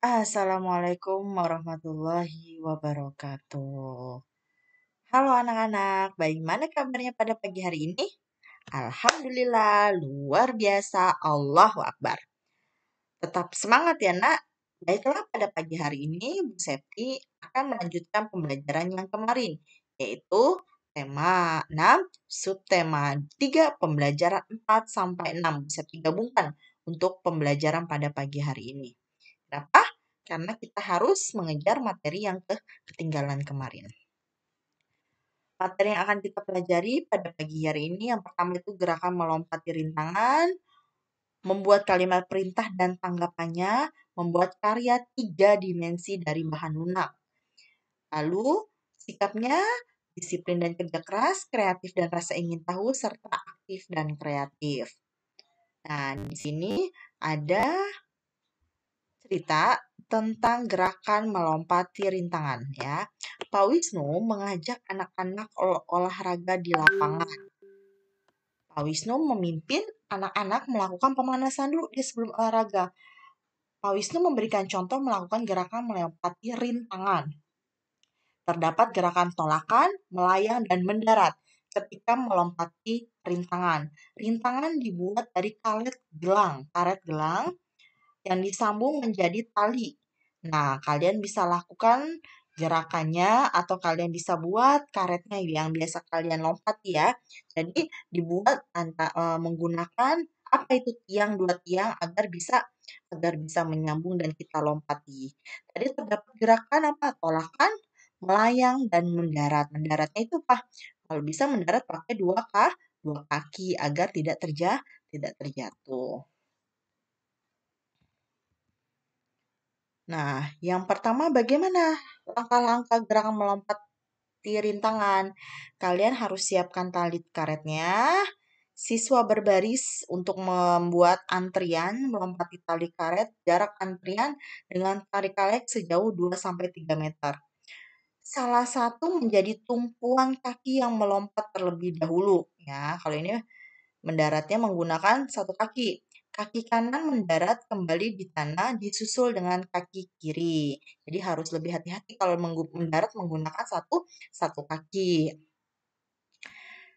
Assalamualaikum warahmatullahi wabarakatuh. Halo anak-anak, bagaimana kabarnya pada pagi hari ini? Alhamdulillah, luar biasa, Allahu Akbar. Tetap semangat ya nak. Baiklah, pada pagi hari ini Bu Septi akan melanjutkan pembelajaran yang kemarin, yaitu tema 6, subtema 3, pembelajaran 4 sampai 6. Bu Septi gabungkan untuk pembelajaran pada pagi hari ini. Kenapa? Karena kita harus mengejar materi yang ketinggalan kemarin. Materi yang akan kita pelajari pada pagi hari ini yang pertama itu gerakan melompati rintangan, membuat kalimat perintah dan tanggapannya, membuat karya 3 dimensi dari bahan lunak. Lalu sikapnya, disiplin dan kerja keras, kreatif dan rasa ingin tahu, serta aktif dan kreatif. Nah, di sini ada cerita tentang gerakan melompati rintangan ya. Pak Wisnu mengajak anak-anak olahraga di lapangan. Pak Wisnu memimpin anak-anak melakukan pemanasan dulu di sebelum olahraga. Pak Wisnu memberikan contoh melakukan gerakan melompati rintangan. Terdapat gerakan tolakan, melayang, dan mendarat ketika melompati rintangan. Rintangan dibuat dari karet gelang yang disambung menjadi tali. Nah, kalian bisa lakukan gerakannya atau kalian bisa buat karetnya yang biasa kalian lompati ya. Jadi dibuat menggunakan apa itu tiang, 2 tiang agar bisa menyambung dan kita lompati. Tadi terdapat gerakan apa? Tolakan, melayang, dan mendarat. Mendaratnya itu apa? Kalau bisa mendarat pakai dua kaki agar tidak terjatuh. Nah, yang pertama bagaimana langkah-langkah gerakan melompati rintangan? Kalian harus siapkan tali karetnya. Siswa berbaris untuk membuat antrian melompati tali karet. Jarak antrian dengan tali karet sejauh 2-3 meter. Salah satu menjadi tumpuan kaki yang melompat terlebih dahulu. Ya, kalau ini mendaratnya menggunakan satu kaki. Kaki kanan mendarat kembali di tanah disusul dengan kaki kiri. Jadi harus lebih hati-hati kalau mendarat menggunakan satu kaki.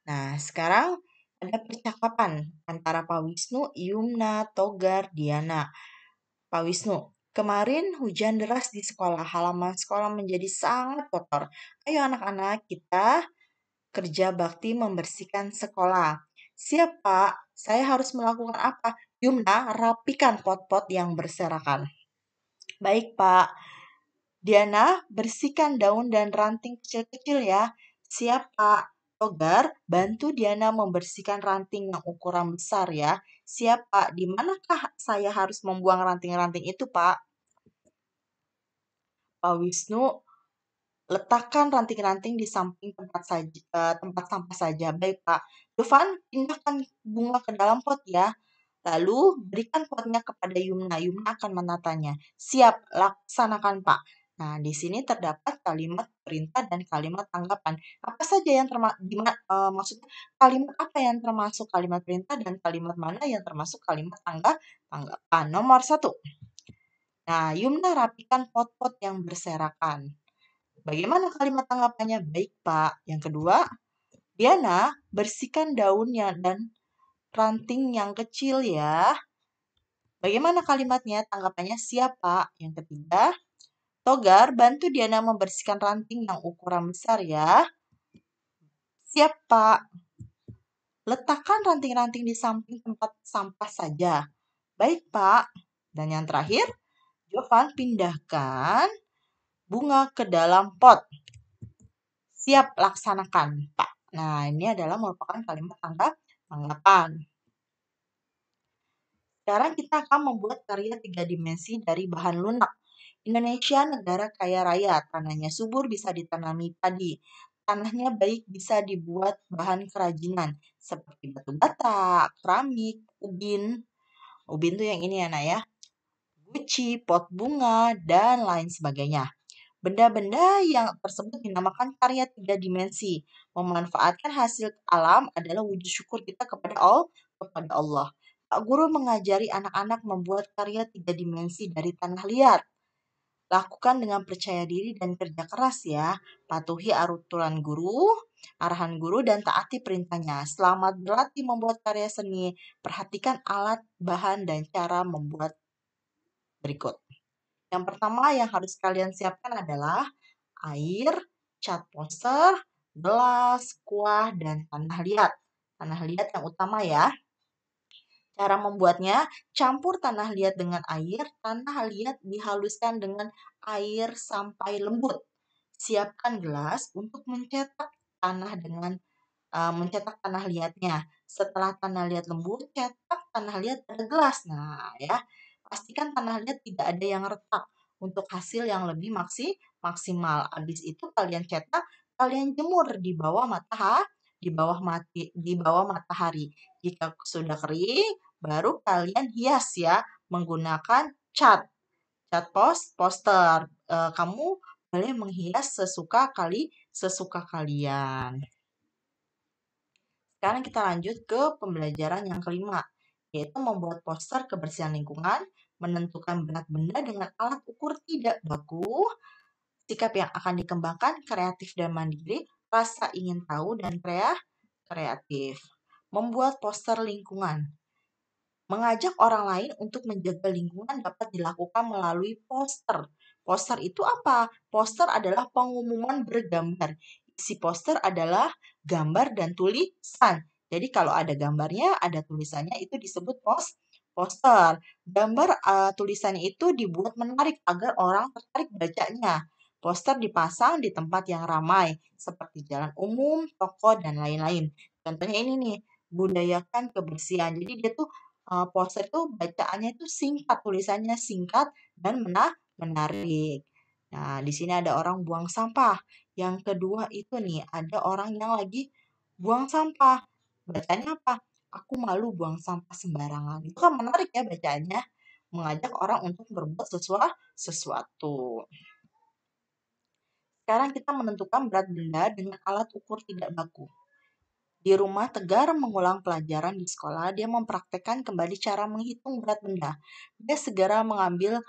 Nah, sekarang ada percakapan antara Pak Wisnu, Yumna, Togar, Diana. Pak Wisnu, kemarin hujan deras di sekolah. Halaman sekolah menjadi sangat kotor. Ayo anak-anak, kita kerja bakti membersihkan sekolah. Siap, Pak. Saya harus melakukan apa? Yumna, rapikan pot-pot yang berserakan. Baik, Pak. Diana, bersihkan daun dan ranting kecil-kecil ya. Siap, Pak. Togar, bantu Diana membersihkan ranting yang ukuran besar ya. Siap, Pak. Di manakah saya harus membuang ranting-ranting itu, Pak? Pak Wisnu, letakkan ranting-ranting di samping tempat sampah saja. Baik, Pak. Dufan, pindahkan bunga ke dalam pot ya. Lalu berikan potnya kepada Yumna. Yumna akan menatanya. Siap, laksanakan, Pak. Nah, di sini terdapat kalimat perintah dan kalimat tanggapan. Apa saja yang maksudnya kalimat apa yang termasuk kalimat perintah dan kalimat mana yang termasuk kalimat tanggapan. Nomor 1. Nah, Yumna rapikan pot-pot yang berserakan. Bagaimana kalimat tanggapannya? Baik, Pak. Yang kedua, Diana, bersihkan daunnya dan ranting yang kecil ya. Bagaimana kalimatnya? Tanggapannya siap, Pak. Yang ketiga, Togar, bantu Diana membersihkan ranting yang ukuran besar ya. Siap, Pak. Letakkan ranting-ranting di samping tempat sampah saja. Baik, Pak. Dan yang terakhir, Jovan, pindahkan bunga ke dalam pot. Siap, laksanakan, Pak. Nah, ini adalah merupakan kalimat tanggapan. Sekarang kita akan membuat karya 3 dimensi dari bahan lunak. Indonesia negara kaya raya, tanahnya subur bisa ditanami padi. Tanahnya baik bisa dibuat bahan kerajinan seperti batu bata, keramik, ubin. Ubin tuh yang ini ya, Nak ya. Guci, pot bunga, dan lain sebagainya. Benda-benda yang tersebut dinamakan karya 3 dimensi. Memanfaatkan hasil alam adalah wujud syukur kita kepada Allah. Pak Guru mengajari anak-anak membuat karya 3 dimensi dari tanah liat. Lakukan dengan percaya diri dan kerja keras ya. Patuhi arahan guru dan taati perintahnya. Selamat berlatih membuat karya seni. Perhatikan alat, bahan, dan cara membuat berikut. Yang pertama yang harus kalian siapkan adalah air, cat poster, gelas, kuah, dan tanah liat. Tanah liat yang utama ya. Cara membuatnya, campur tanah liat dengan air. Tanah liat dihaluskan dengan air sampai lembut. Siapkan gelas untuk mencetak tanah liatnya. Setelah tanah liat lembut, cetak tanah liat pada gelas. Nah, ya. Pastikan tanah liat tidak ada yang retak untuk hasil yang lebih maksimal. Habis itu kalian cetak, kalian jemur di bawah matahari. Jika sudah kering, baru kalian hias ya menggunakan poster. Kamu boleh menghias sesuka kalian. Sekarang kita lanjut ke pembelajaran yang kelima, yaitu membuat poster kebersihan lingkungan, menentukan berat benda dengan alat ukur tidak baku, sikap yang akan dikembangkan, kreatif dan mandiri, rasa ingin tahu, dan kreatif. Membuat poster lingkungan. Mengajak orang lain untuk menjaga lingkungan dapat dilakukan melalui poster. Poster itu apa? Poster adalah pengumuman bergambar. Isi poster adalah gambar dan tulisan. Jadi kalau ada gambarnya, ada tulisannya, itu disebut poster. Gambar tulisannya itu dibuat menarik agar orang tertarik bacanya. Poster dipasang di tempat yang ramai, seperti jalan umum, toko, dan lain-lain. Contohnya ini nih, budayakan kebersihan. Jadi dia tuh poster itu bacaannya itu singkat, tulisannya singkat dan menarik. Nah, di sini ada orang buang sampah. Yang kedua itu nih, ada orang yang lagi buang sampah. Bacanya apa? Aku malu buang sampah sembarangan. Itu kan menarik ya bacaannya. Mengajak orang untuk berbuat sesuatu. Sekarang kita menentukan berat benda dengan alat ukur tidak baku. Di rumah, Tegar mengulang pelajaran di sekolah. Dia mempraktekkan kembali cara menghitung berat benda. Dia segera mengambil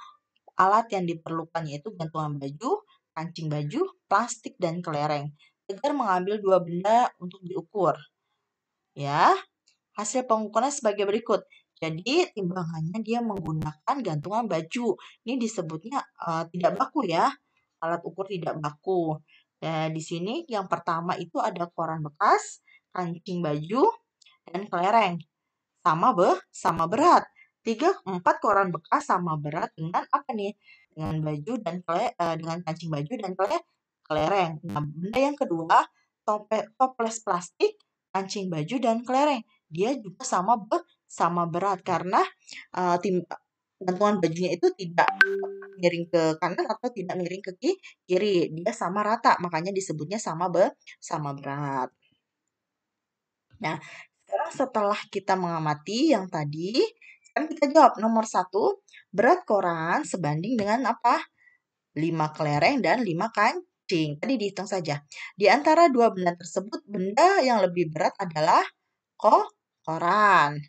alat yang diperlukan, yaitu gantungan baju, kancing baju, plastik, dan kelereng. Tegar mengambil dua benda untuk diukur. Ya, hasil pengukuran sebagai berikut. Jadi, timbangannya dia menggunakan gantungan baju. Ini disebutnya tidak baku ya, alat ukur tidak baku. Di sini yang pertama itu ada koran bekas, kancing baju, dan kelereng. Sama berat. 4 koran bekas sama berat dengan apa nih? Dengan baju dan dengan kancing baju dan kelereng. Nah, benda yang kedua, toples plastik, kancing baju dan kelereng. Dia juga sama berat karena gantungan bajunya itu tidak miring ke kanan atau tidak miring ke kiri. Dia sama rata, makanya disebutnya sama berat. Nah, sekarang setelah kita mengamati yang tadi, sekarang kita jawab nomor 1, berat koran sebanding dengan apa? 5 kelereng dan 5 kancing. Tadi dihitung saja. Di antara dua benda tersebut, benda yang lebih berat adalah koran.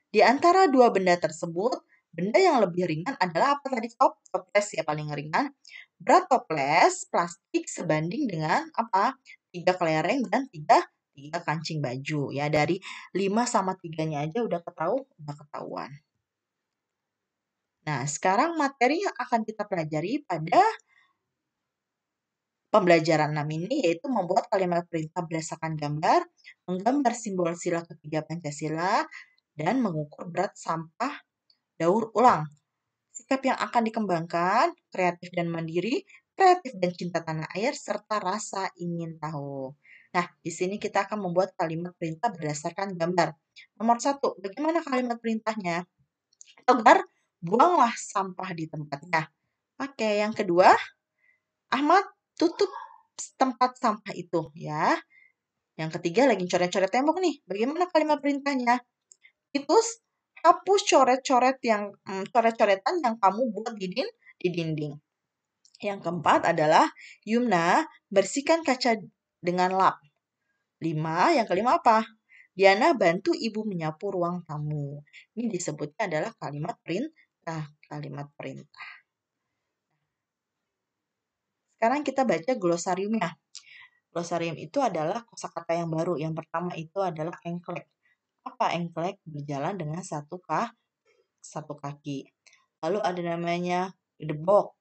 Di antara dua benda tersebut, benda yang lebih ringan adalah apa tadi? Toples ya paling ringan. Berat toples plastik sebanding dengan apa? 3 kelereng dan 3 kancing baju. Ya, dari 5 sama 3-nya aja udah ketahuan. Nah, sekarang materi yang akan kita pelajari pada pembelajaran 6 ini yaitu membuat kalimat perintah berdasarkan gambar, menggambar simbol sila ketiga Pancasila, dan mengukur berat sampah daur ulang. Sikap yang akan dikembangkan, kreatif dan mandiri, kreatif dan cinta tanah air, serta rasa ingin tahu. Nah, di sini kita akan membuat kalimat perintah berdasarkan gambar. Nomor 1, bagaimana kalimat perintahnya? Tegar, buanglah sampah di tempatnya. Oke, yang kedua, Ahmad, tutup tempat sampah itu ya. Yang ketiga, lagi coret-coret tembok nih. Bagaimana kalimat perintahnya? Titus, hapus coret-coretan yang kamu buat di dinding. Yang keempat adalah Yumna, bersihkan kaca dengan lap. Yang kelima apa? Diana, bantu ibu menyapu ruang tamu. Ini disebutnya adalah kalimat perintah. Sekarang kita baca glosariumnya. Glosarium itu adalah kosakata yang baru. Yang pertama itu adalah engklek. Apa engklek? Berjalan dengan satu kaki. Lalu ada namanya gedebok,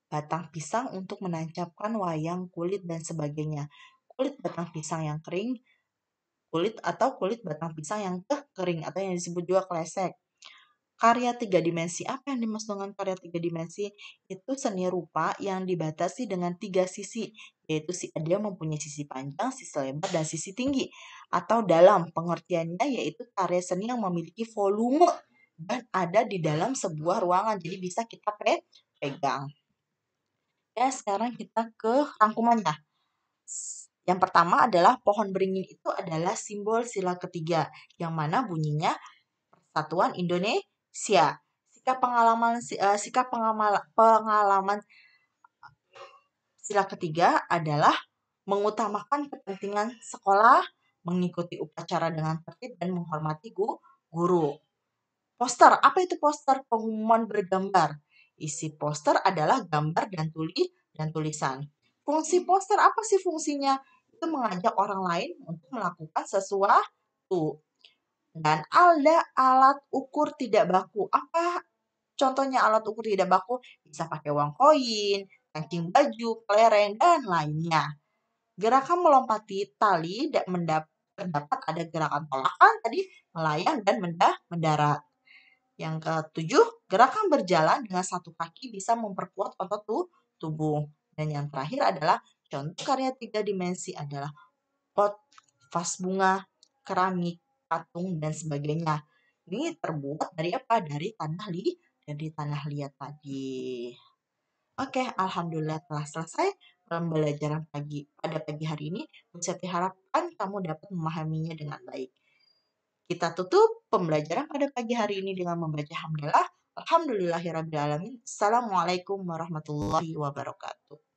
batang pisang untuk menancapkan wayang kulit dan sebagainya. Kulit batang pisang yang kering, kulit batang pisang yang kering atau yang disebut juga klesek. Karya tiga dimensi. Apa yang dimaksud dengan karya tiga dimensi? Itu seni rupa yang dibatasi dengan tiga sisi, yaitu dia mempunyai sisi panjang, sisi lebar, dan sisi tinggi. Atau dalam pengertiannya yaitu karya seni yang memiliki volume dan ada di dalam sebuah ruangan, jadi bisa kita pegang. Ya, sekarang kita ke rangkumannya. Yang pertama adalah pohon beringin itu adalah simbol sila ketiga, yang mana bunyinya Persatuan Indonesia. Pengalaman sila ketiga adalah mengutamakan kepentingan sekolah, mengikuti upacara dengan tertib dan menghormati guru. Poster, apa itu poster? Pengumuman bergambar. Isi poster adalah gambar dan tulisan. Fungsi poster apa sih fungsinya? Itu mengajak orang lain untuk melakukan sesuatu. Dan ada alat ukur tidak baku. Apa contohnya alat ukur tidak baku? Bisa pakai uang koin, kancing baju, kelereng, dan lainnya. Gerakan melompati tali terdapat ada gerakan tolakan tadi, melayang, dan mendarat. Yang ketujuh, gerakan berjalan dengan satu kaki bisa memperkuat otot tubuh. Dan yang terakhir adalah contoh karya tiga dimensi adalah pot, vas bunga, keramik, patung, dan sebagainya. Ini terbuat dari apa? Dari tanah liat tadi. Oke, alhamdulillah telah selesai pembelajaran pada pagi hari ini. Saya harapkan kamu dapat memahaminya dengan baik. Kita tutup pembelajaran pada pagi hari ini dengan membaca hamdalah. Alhamdulillahirrabbilalamin. Assalamualaikum warahmatullahi wabarakatuh.